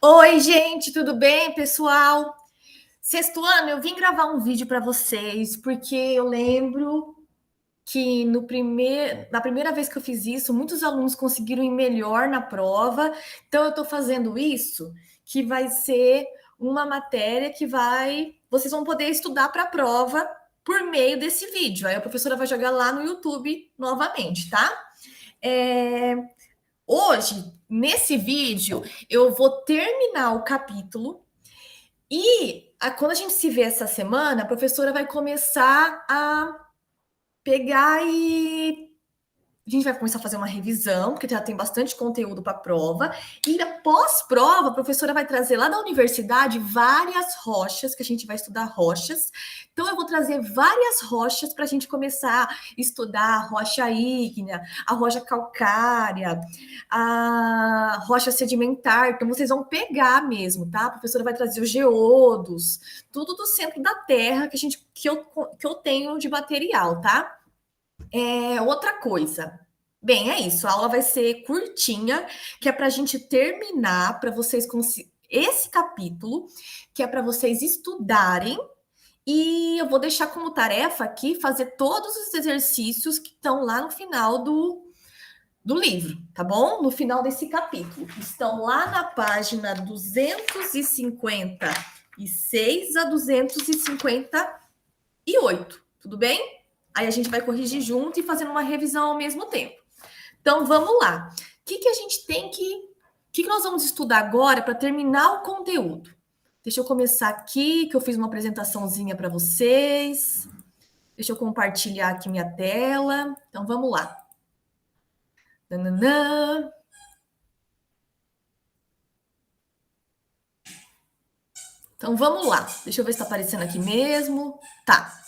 Oi, gente, tudo bem, pessoal? Sexto ano, eu vim gravar um vídeo para vocês, porque eu lembro que na primeira vez que eu fiz isso, muitos alunos conseguiram ir melhor na prova. Então, eu estou fazendo isso, que vai ser uma matéria vocês vão poder estudar para a prova por meio desse vídeo. Aí a professora vai jogar lá no YouTube novamente, tá? É, Hoje, nesse vídeo, eu vou terminar o capítulo quando a gente se vê essa semana, a professora vai começar a pegar e a gente vai começar a fazer uma revisão, porque já tem bastante conteúdo para a prova. E após prova, a professora vai trazer lá da universidade várias rochas, que a gente vai estudar rochas. Então, eu vou trazer várias rochas para a gente começar a estudar a rocha ígnea, a rocha calcária, a rocha sedimentar. Então, vocês vão pegar mesmo, tá? A professora vai trazer os geodos, tudo do centro da Terra que eu tenho de material, tá? Outra coisa. Bem, é isso. A aula vai ser curtinha, que é para a gente terminar, para vocês esse capítulo, que é para vocês estudarem. E eu vou deixar como tarefa aqui fazer todos os exercícios que estão lá no final do livro, tá bom? No final desse capítulo. Estão lá na página 256 a 258. Tudo bem? Aí a gente vai corrigir junto e fazendo uma revisão ao mesmo tempo. Então, vamos lá. O que a gente tem O que nós vamos estudar agora para terminar o conteúdo? Deixa eu começar aqui, que eu fiz uma apresentaçãozinha para vocês. Deixa eu compartilhar aqui minha tela. Então, vamos lá. Nananã. Então, vamos lá. Deixa eu ver se está aparecendo aqui mesmo. Tá.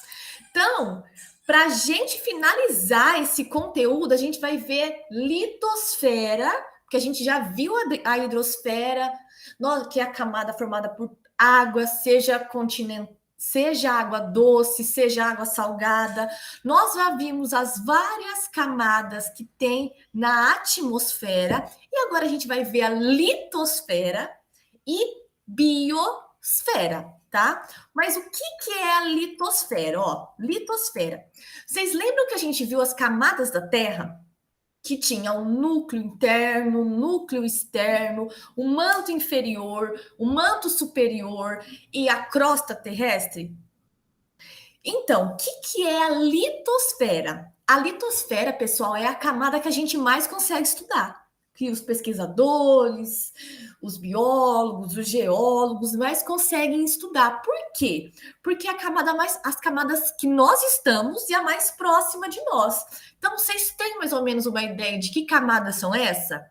Então, para a gente finalizar esse conteúdo, a gente vai ver litosfera, que a gente já viu a hidrosfera, que é a camada formada por água, seja água doce, seja água salgada. Nós já vimos as várias camadas que tem na atmosfera, e agora a gente vai ver a litosfera e biosfera, tá? Mas o que é a litosfera? Ó, litosfera. Vocês lembram que a gente viu as camadas da Terra? Que tinha o núcleo interno, o núcleo externo, o manto inferior, o manto superior e a crosta terrestre? Então, o que é a litosfera? A litosfera, pessoal, é a camada que a gente mais consegue estudar. Que os pesquisadores, os biólogos, os geólogos mais conseguem estudar. Por quê? Porque as camadas que nós estamos e a mais próxima de nós. Então, vocês têm mais ou menos uma ideia de que camadas são essas?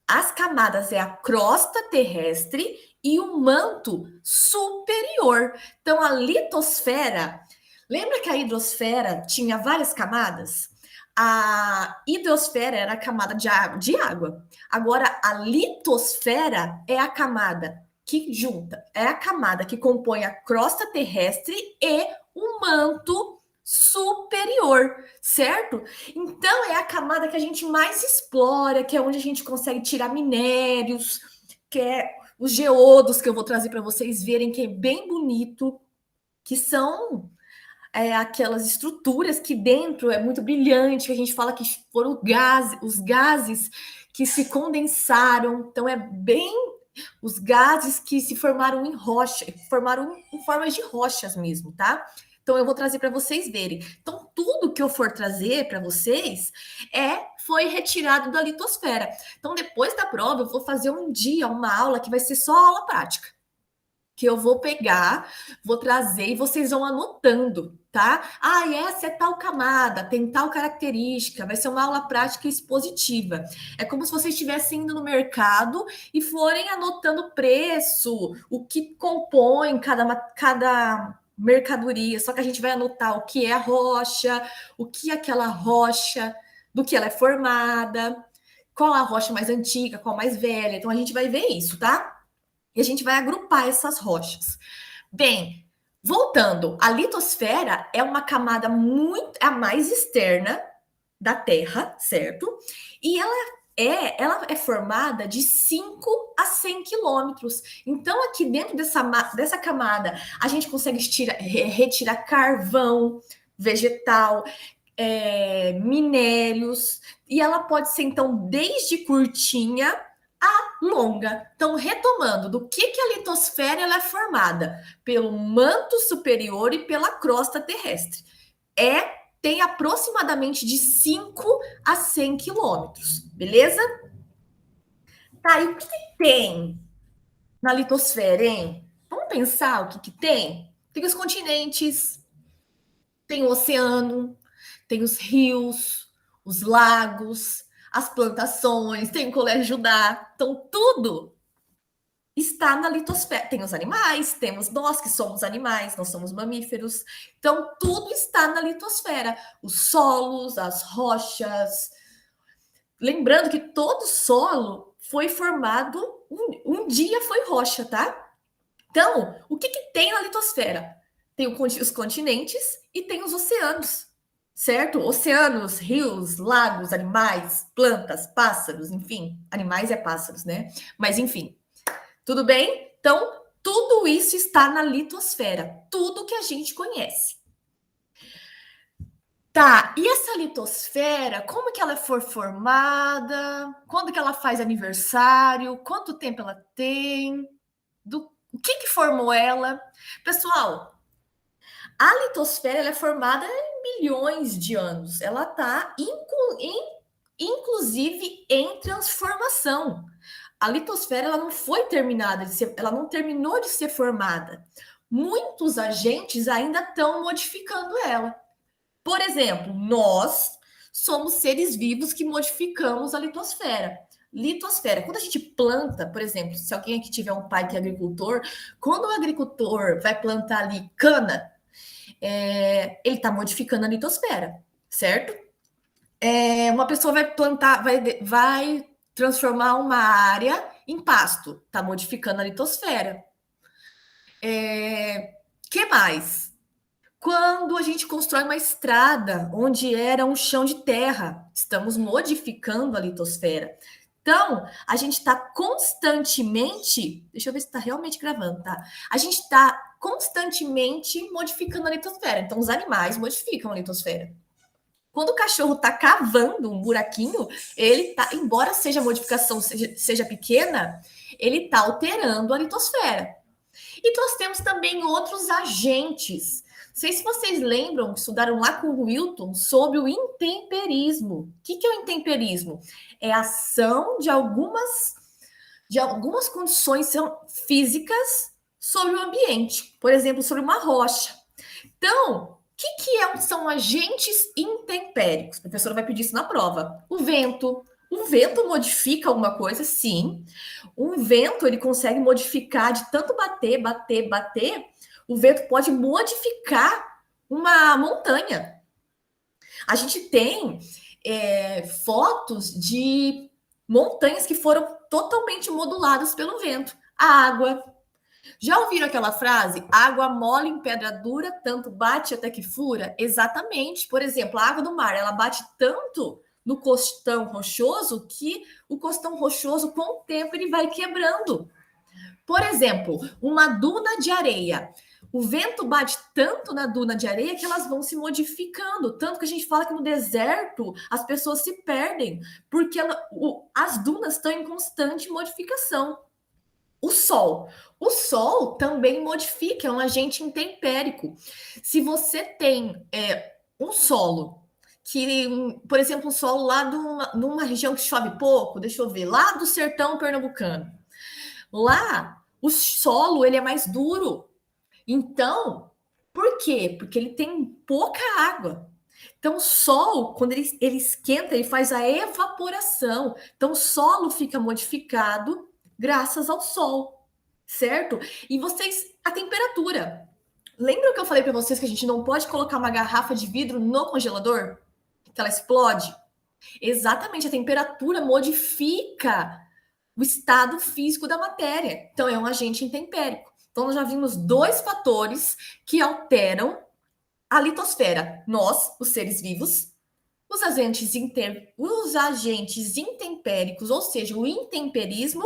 As camadas é a crosta terrestre e o manto superior. Então, a litosfera, lembra que a hidrosfera tinha várias camadas? A hidrosfera era a camada de água. Agora, a litosfera é a camada que junta, é a camada que compõe a crosta terrestre e o manto superior, certo? Então é a camada que a gente mais explora, que é onde a gente consegue tirar minérios, que é os geodos que eu vou trazer para vocês verem, que é bem bonito, que são aquelas estruturas que dentro é muito brilhante, que a gente fala que foram os gases que se condensaram. Então é bem os gases que se formaram em rocha, formaram em formas de rochas mesmo, tá? Então eu vou trazer para vocês verem. Então tudo que eu for trazer para vocês foi retirado da litosfera. Então depois da prova eu vou fazer um dia uma aula que vai ser só aula prática, que eu vou pegar, vou trazer e vocês vão anotando, tá? Ah, essa é tal camada, tem tal característica, vai ser uma aula prática e expositiva. É como se vocês estivessem indo no mercado e forem anotando o preço, o que compõe cada mercadoria, só que a gente vai anotar o que é a rocha, o que é aquela rocha, do que ela é formada, qual a rocha mais antiga, qual mais velha. Então a gente vai ver isso, tá? E a gente vai agrupar essas rochas. Bem, voltando, a litosfera é uma camada a mais externa da Terra, certo? E ela ela é formada de 5 a 100 quilômetros. Então, aqui dentro dessa camada, a gente consegue retirar carvão vegetal, minérios, e ela pode ser, então, desde curtinha a longa. Então, retomando, do que a litosfera ela é formada? Pelo manto superior e pela crosta terrestre. Tem aproximadamente de 5 a 100 quilômetros, beleza? Tá, e o que tem na litosfera, hein? Vamos pensar o que tem? Tem os continentes, tem o oceano, tem os rios, os lagos, as plantações, tem o Colégio Judá. Então, tudo está na litosfera. Tem os animais, temos nós que somos animais, nós somos mamíferos. Então, tudo está na litosfera. Os solos, as rochas. Lembrando que todo solo foi formado, um dia foi rocha, tá? Então, o que tem na litosfera? Tem os continentes e tem os oceanos, certo? Oceanos, rios, lagos, animais, plantas, pássaros, enfim. Animais é pássaros, né? Mas, enfim. Tudo bem? Então, tudo isso está na litosfera. Tudo que a gente conhece. Tá, e essa litosfera, como que ela foi formada? Quando que ela faz aniversário? Quanto tempo ela tem? O que formou ela? Pessoal, a litosfera ela é formada em milhões de anos. Ela está, inclusive, em transformação. A litosfera ela não foi terminada de ser, ela não terminou de ser formada. Muitos agentes ainda estão modificando ela. Por exemplo, nós somos seres vivos que modificamos a litosfera. Litosfera, quando a gente planta, por exemplo, se alguém aqui tiver um pai que é agricultor, quando o agricultor vai plantar ali cana, ele está modificando a litosfera, certo? Uma pessoa vai plantar, vai transformar uma área em pasto, está modificando a litosfera. Que mais? Quando a gente constrói uma estrada onde era um chão de terra, estamos modificando a litosfera. Então, a gente está constantemente. Deixa eu ver se está realmente gravando, tá? A gente está constantemente modificando a litosfera. Então, os animais modificam a litosfera. Quando o cachorro está cavando um buraquinho, ele tá, embora seja a modificação seja pequena, ele está alterando a litosfera. E nós temos também outros agentes. Não sei se vocês lembram, estudaram lá com o Wilton sobre o intemperismo. O que é o intemperismo? É a ação de algumas condições físicas sobre o ambiente. Por exemplo, sobre uma rocha. Então, o que são agentes intempéricos? A professora vai pedir isso na prova. O vento. O vento modifica alguma coisa? Sim. Um vento, ele consegue modificar de tanto bater, o vento pode modificar uma montanha. A gente tem fotos de montanhas que foram totalmente moduladas pelo vento. A água. Já ouviram aquela frase? Água mole em pedra dura, tanto bate até que fura? Exatamente. Por exemplo, a água do mar, ela bate tanto no costão rochoso que o costão rochoso, com o tempo, ele vai quebrando. Por exemplo, uma duna de areia. O vento bate tanto na duna de areia que elas vão se modificando. Tanto que a gente fala que no deserto as pessoas se perdem, porque as dunas estão em constante modificação. O sol também modifica, é um agente intempérico. Se você tem um solo por exemplo, um solo lá numa região que chove pouco, deixa eu ver, lá do sertão pernambucano. Lá, o solo ele é mais duro. Então, por quê? Porque ele tem pouca água. Então, o sol, quando ele esquenta, ele faz a evaporação. Então, o solo fica modificado graças ao sol, certo? E a temperatura. Lembra que eu falei para vocês que a gente não pode colocar uma garrafa de vidro no congelador? Que ela explode? Exatamente, a temperatura modifica o estado físico da matéria. Então, é um agente intempérico. Então, nós já vimos 2 fatores que alteram a litosfera. Nós, os seres vivos, os agentes intempéricos, ou seja, o intemperismo,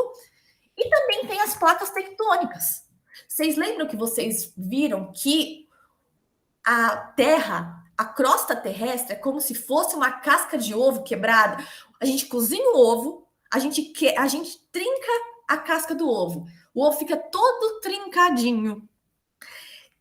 e também tem as placas tectônicas. Vocês lembram que vocês viram que a Terra, a crosta terrestre, é como se fosse uma casca de ovo quebrada? A gente cozinha o ovo, a gente trinca a casca do ovo. O ovo fica todo trincadinho.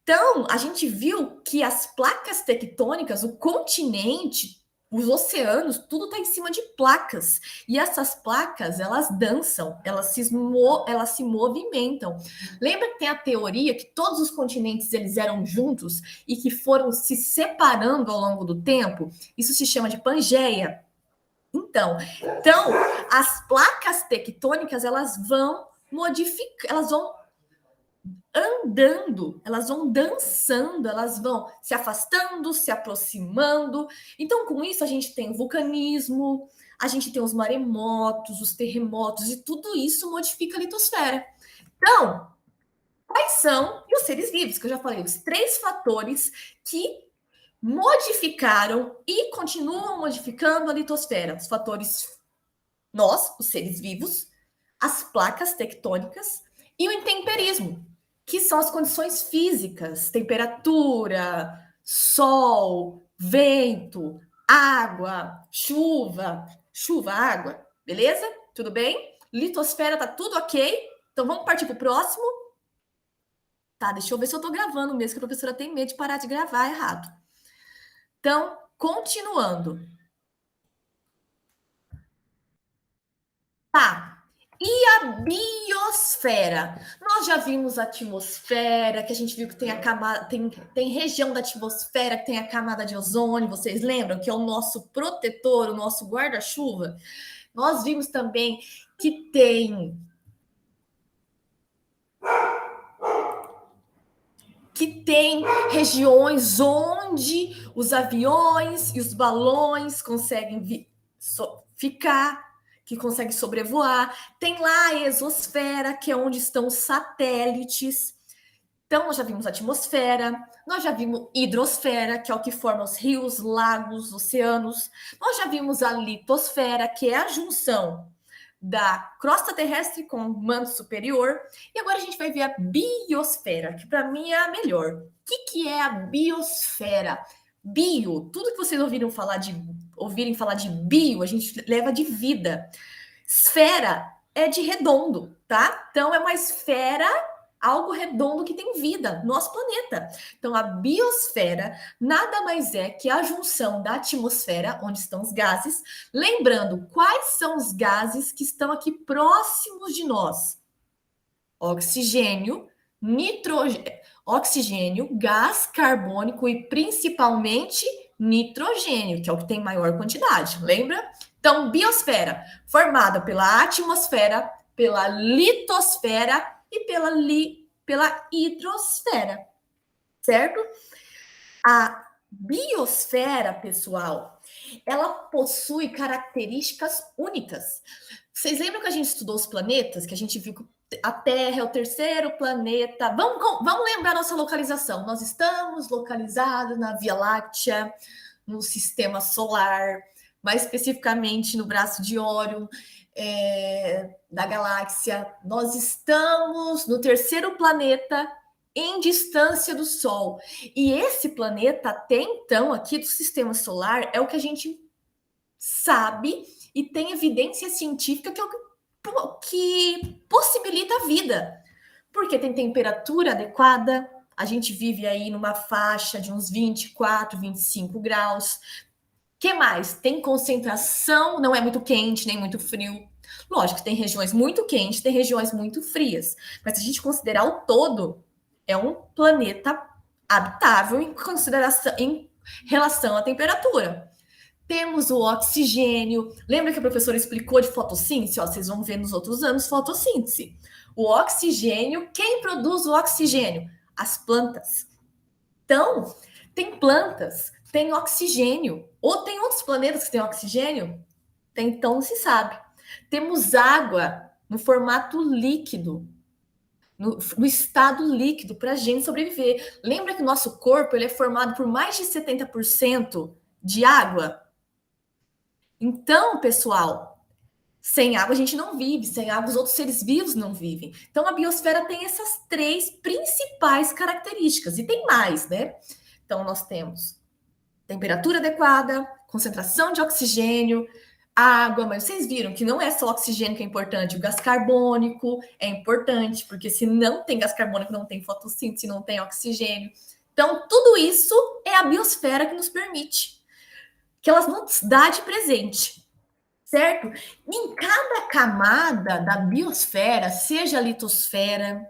Então, a gente viu que as placas tectônicas, o continente, os oceanos, tudo está em cima de placas. E essas placas, elas dançam, elas se movimentam. Lembra que tem a teoria que todos os continentes eles eram juntos e que foram se separando ao longo do tempo? Isso se chama de Pangeia. Então, as placas tectônicas, elas vão modificar, elas vão andando, elas vão dançando, elas vão se afastando, se aproximando. Então, com isso, a gente tem o vulcanismo, a gente tem os maremotos, os terremotos, e tudo isso modifica a litosfera. Então, quais são os seres vivos? Que eu já falei, os 3 fatores que modificaram e continuam modificando a litosfera. Os fatores nós, os seres vivos, as placas tectônicas e o intemperismo, que são as condições físicas, temperatura, sol, vento, água, água, beleza? Tudo bem? Litosfera tá tudo ok? Então vamos partir para o próximo? Tá, deixa eu ver se eu tô gravando mesmo, que a professora tem medo de parar de gravar errado. Então, continuando. Tá, e a biosfera? Nós já vimos a atmosfera, que a gente viu que tem a camada, tem região da atmosfera que tem a camada de ozônio, vocês lembram? Que é o nosso protetor, o nosso guarda-chuva. Nós vimos também que tem regiões onde os aviões e os balões conseguem ficar, que consegue sobrevoar. Tem lá a exosfera, que é onde estão os satélites. Então, nós já vimos a atmosfera, nós já vimos hidrosfera, que é o que forma os rios, lagos, oceanos. Nós já vimos a litosfera, que é a junção da crosta terrestre com o manto superior. E agora a gente vai ver a biosfera, que para mim é a melhor. O que é a biosfera? Bio, tudo que vocês ouvirem falar de bio, a gente leva de vida. Esfera é de redondo, tá? Então é uma esfera, algo redondo que tem vida, nosso planeta. Então a biosfera nada mais é que a junção da atmosfera, onde estão os gases. Lembrando, quais são os gases que estão aqui próximos de nós? Oxigênio, oxigênio, gás carbônico e principalmente nitrogênio, que é o que tem maior quantidade, lembra? Então, biosfera, formada pela atmosfera, pela litosfera e pela hidrosfera, certo? A biosfera, pessoal, ela possui características únicas. Vocês lembram que a gente estudou os planetas, que a gente viu que a Terra é o terceiro planeta? Vamos lembrar nossa localização. Nós estamos localizados na Via Láctea, no Sistema Solar, mais especificamente no braço de Órion, da galáxia. Nós estamos no terceiro planeta em distância do Sol. E esse planeta, até então, aqui do Sistema Solar, é o que a gente sabe e tem evidência científica que é o que possibilita a vida. Porque tem temperatura adequada, a gente vive aí numa faixa de uns 24, 25 graus. Que mais? Tem concentração, não é muito quente nem muito frio. Lógico, tem regiões muito quentes, tem regiões muito frias. Mas se a gente considerar o todo, é um planeta habitável em relação à temperatura. Temos o oxigênio. Lembra que a professora explicou de fotossíntese? Ó, vocês vão ver nos outros anos fotossíntese. O oxigênio, quem produz o oxigênio? As plantas. Então, tem plantas, tem oxigênio. Ou tem outros planetas que têm oxigênio? Então, não se sabe. Temos água no formato líquido, no estado líquido, para a gente sobreviver. Lembra que o nosso corpo ele é formado por mais de 70% de água? Então, pessoal, sem água a gente não vive, sem água os outros seres vivos não vivem. Então, a biosfera tem essas 3 principais características, e tem mais, né? Então, nós temos temperatura adequada, concentração de oxigênio, água, mas vocês viram que não é só o oxigênio que é importante, o gás carbônico é importante, porque se não tem gás carbônico, não tem fotossíntese, não tem oxigênio. Então, tudo isso é a biosfera que nos permite, que ela nos dá de presente, certo? Em cada camada da biosfera, seja a litosfera,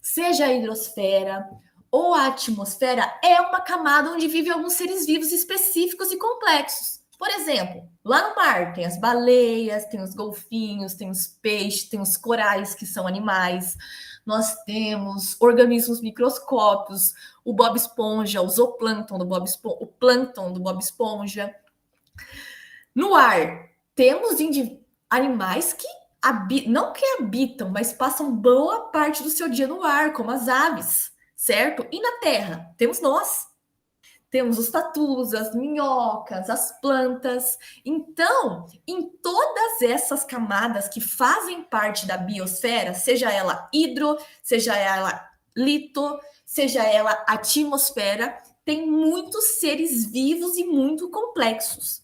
seja a hidrosfera ou a atmosfera, é uma camada onde vivem alguns seres vivos específicos e complexos. Por exemplo, lá no mar tem as baleias, tem os golfinhos, tem os peixes, tem os corais, que são animais. Nós temos organismos microscópicos, o Bob Esponja, o zooplâncton do Bob Esponja, o plâncton do Bob Esponja. No ar, temos animais que não que habitam, mas passam boa parte do seu dia no ar, como as aves, certo? E na terra, temos nós. Temos os tatus, as minhocas, as plantas. Então, em todas essas camadas que fazem parte da biosfera, seja ela hidro, seja ela lito, seja ela atmosfera, tem muitos seres vivos e muito complexos.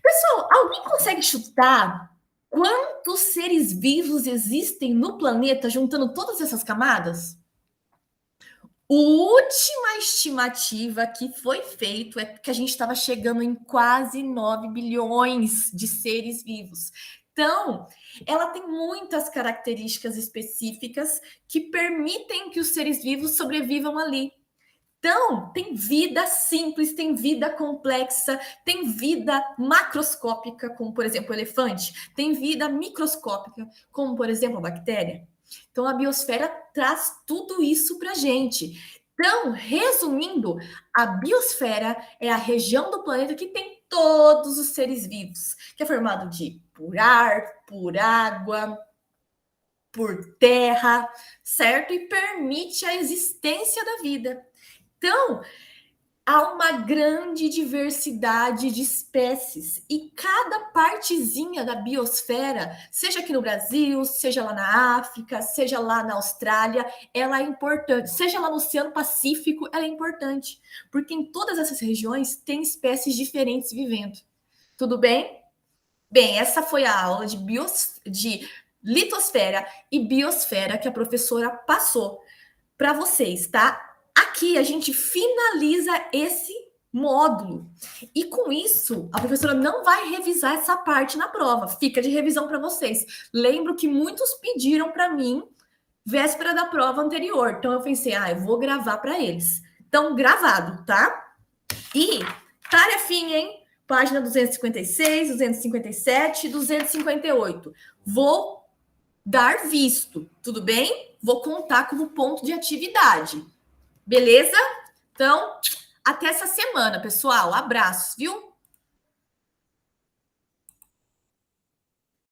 Pessoal, alguém consegue chutar quantos seres vivos existem no planeta juntando todas essas camadas? A última estimativa que foi feita é que a gente estava chegando em quase 9 bilhões de seres vivos. Então, ela tem muitas características específicas que permitem que os seres vivos sobrevivam ali. Então, tem vida simples, tem vida complexa, tem vida macroscópica, como, por exemplo, o elefante, tem vida microscópica, como, por exemplo, a bactéria. Então, a biosfera traz tudo isso para a gente. Então, resumindo, a biosfera é a região do planeta que tem todos os seres vivos, que é formado por ar, por água, por terra, certo? E permite a existência da vida. Então, há uma grande diversidade de espécies e cada partezinha da biosfera, seja aqui no Brasil, seja lá na África, seja lá na Austrália, ela é importante. Seja lá no Oceano Pacífico, ela é importante, porque em todas essas regiões tem espécies diferentes vivendo. Tudo bem? Bem, essa foi a aula de litosfera e biosfera que a professora passou para vocês, tá? Aqui a gente finaliza esse módulo. E com isso, a professora não vai revisar essa parte na prova. Fica de revisão para vocês. Lembro que muitos pediram para mim véspera da prova anterior. Então eu pensei, eu vou gravar para eles. Então, gravado, tá? E tarefinha, hein? Página 256, 257, 258. Vou dar visto, tudo bem? Vou contar como ponto de atividade. Beleza? Então, até essa semana, pessoal. Abraços, viu?